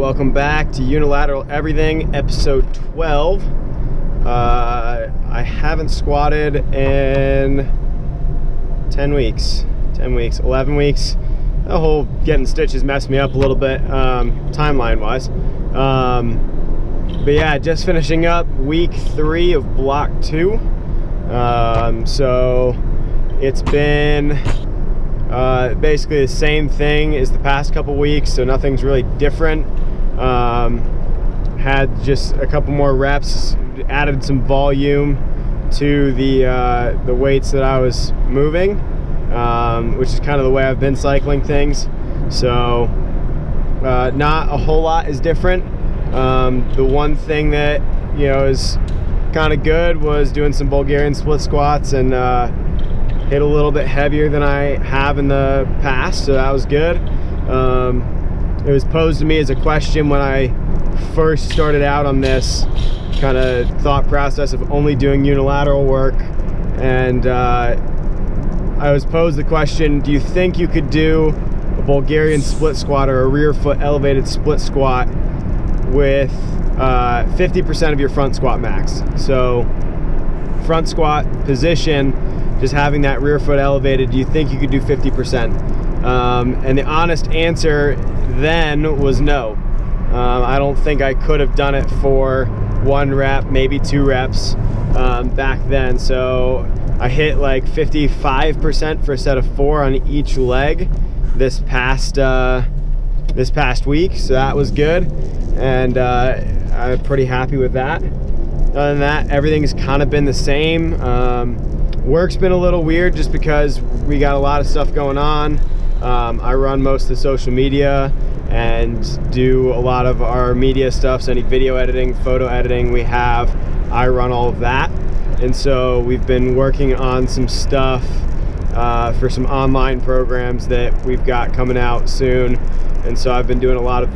welcome back to Unilateral Everything, episode 12. I haven't squatted in 11 weeks. The whole getting stitches messed me up a little bit, timeline-wise. But yeah, just finishing up week 3 of block 2. So it's been basically the same thing as the past couple weeks, so nothing's really different. Had just a couple more reps, added some volume to the weights that I was moving, which is kind of the way I've been cycling things. So not a whole lot is different. The one thing that is kind of good was doing some Bulgarian split squats and hit a little bit heavier than I have in the past, so that was good. It was posed to me as a question when I first started out on this kind of thought process of only doing unilateral work, and I was posed the question, do you think you could do a Bulgarian split squat or a rear foot elevated split squat with 50% of your front squat max? So front squat position, just having that rear foot elevated, do you think you could do 50%? And the honest answer then was no. I don't think I could have done it for 1 rep, maybe 2 reps back then. So I hit like 55% for a set of 4 on each leg this past week, so that was good, and I'm pretty happy with that. Other than that, everything's kind of been the same. Work's been a little weird just because we got a lot of stuff going on. I run most of the social media and do a lot of our media stuff, so any video editing, photo editing we have, I run all of that. And so we've been working on some stuff for some online programs that we've got coming out soon. And so I've been doing a lot of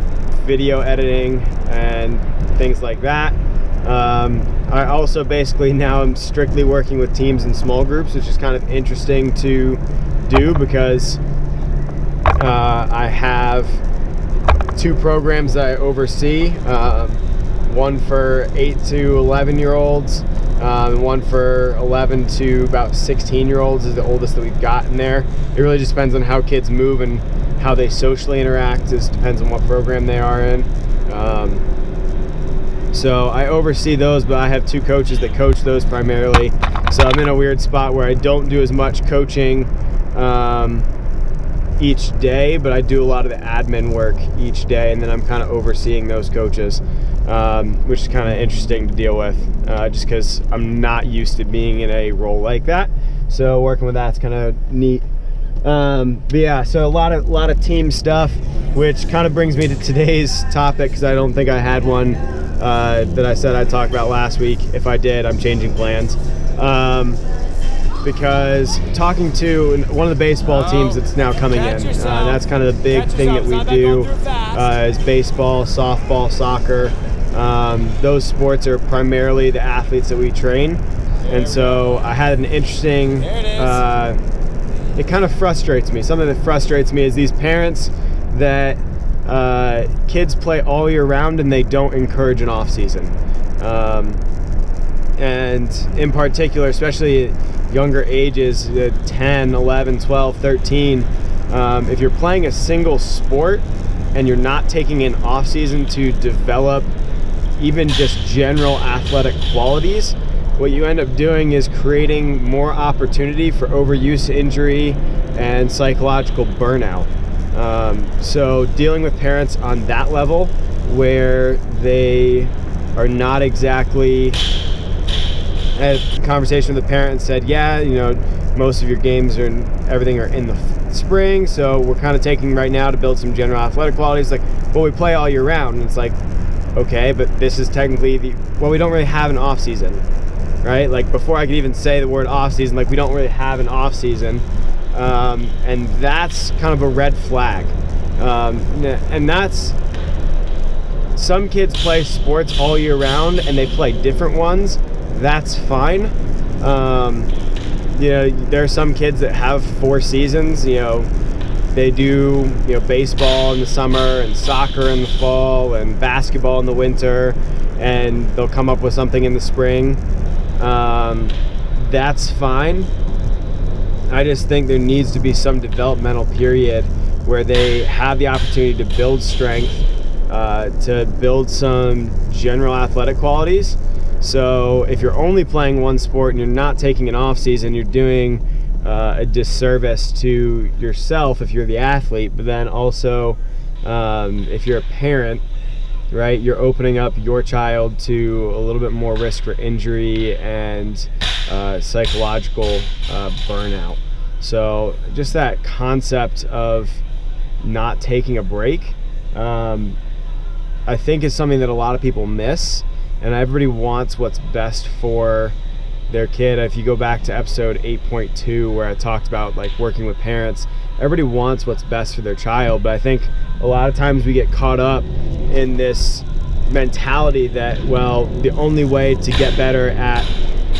video editing and things like that. I also basically now am strictly working with teams in small groups, which is kind of interesting to do because I have 2 programs that I oversee, one for 8 to 11 year olds, and one for 11 to about 16 year olds is the oldest that we've got in there. It really just depends on how kids move and how they socially interact. It depends on what program they are in. So I oversee those, but I have 2 coaches that coach those primarily. So I'm in a weird spot where I don't do as much coaching each day, but I do a lot of the admin work each day, and then I'm kind of overseeing those coaches, which is kind of interesting to deal with, just because I'm not used to being in a role like that. So working with that's kind of neat. But yeah, so a lot of team stuff, which kind of brings me to today's topic, because I don't think I had one that I said I'd talk about last week. If I did, I'm changing plans. Because talking to one of the baseball teams that's now coming in, that's kind of the big thing that we do, is baseball, softball, soccer. Those sports are primarily the athletes that we train. And so I had an interesting, it kind of frustrates me. Something that frustrates me is these parents that kids play all year round and they don't encourage an off season. And in particular, especially younger ages, 10, 11, 12, 13, if you're playing a single sport and you're not taking an off season to develop even just general athletic qualities, what you end up doing is creating more opportunity for overuse, injury, and psychological burnout. So dealing with parents on that level where they are not exactly, I had a conversation with the parent and said, yeah, most of your games everything are in the spring, so we're kind of taking right now to build some general athletic qualities. Like, well, we play all year round. And it's like, okay, but this is technically we don't really have an off season, right? Like, before I could even say the word off season, like, we don't really have an off season. And that's kind of a red flag. And that's, some kids play sports all year round and they play different ones. That's fine. There are some kids that have 4 seasons, they do, baseball in the summer and soccer in the fall and basketball in the winter, and they'll come up with something in the spring. That's fine. I just think there needs to be some developmental period where they have the opportunity to build strength, to build some general athletic qualities. So if you're only playing one sport and you're not taking an off season, you're doing a disservice to yourself if you're the athlete, but then also if you're a parent, right, you're opening up your child to a little bit more risk for injury and psychological burnout. So just that concept of not taking a break, I think is something that a lot of people miss, and everybody wants what's best for their kid. If you go back to episode 8.2 where I talked about like working with parents, everybody wants what's best for their child, but I think a lot of times we get caught up in this mentality that, well, the only way to get better at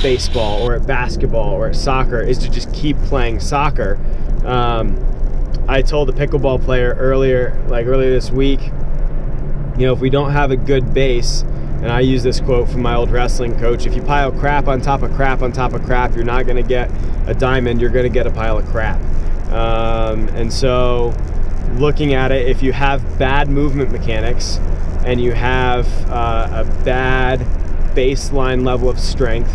baseball or at basketball or at soccer is to just keep playing soccer. I told a pickleball player earlier this week, if we don't have a good base, and I use this quote from my old wrestling coach, if you pile crap on top of crap on top of crap, you're not going to get a diamond, you're going to get a pile of crap. And so looking at it, if you have bad movement mechanics and you have a bad baseline level of strength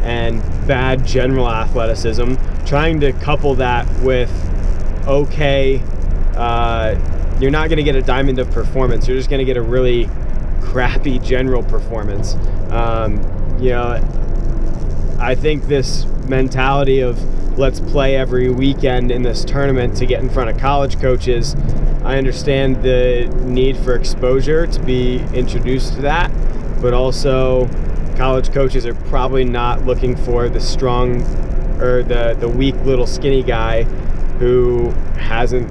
and bad general athleticism, trying to couple that with you're not going to get a diamond of performance, you're just going to get a really crappy general performance. I think this mentality of let's play every weekend in this tournament to get in front of college coaches, I understand the need for exposure to be introduced to that, but also college coaches are probably not looking for the strong or the weak little skinny guy who hasn't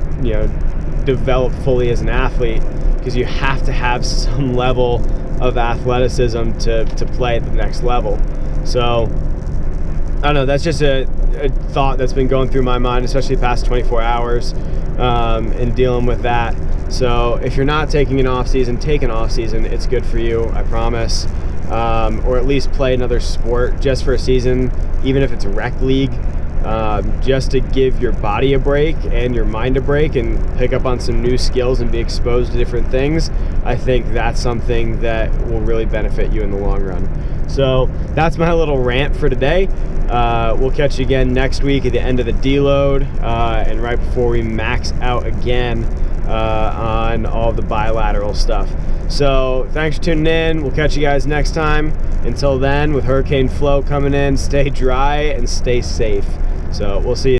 developed fully as an athlete, because you have to have some level of athleticism to play at the next level. So I don't know, that's just a thought that's been going through my mind, especially the past 24 hours in dealing with that. So if you're not taking an off season, take an off season. It's good for you, I promise. Or at least play another sport just for a season, even if it's a rec league, just to give your body a break and your mind a break and pick up on some new skills and be exposed to different things. I think that's something that will really benefit you in the long run. So that's my little rant for today. We'll catch you again next week at the end of the deload and right before we max out again on all the bilateral stuff. So thanks for tuning in. We'll catch you guys next time. Until then, with hurricane flow coming in, stay dry and stay safe. So we'll see you.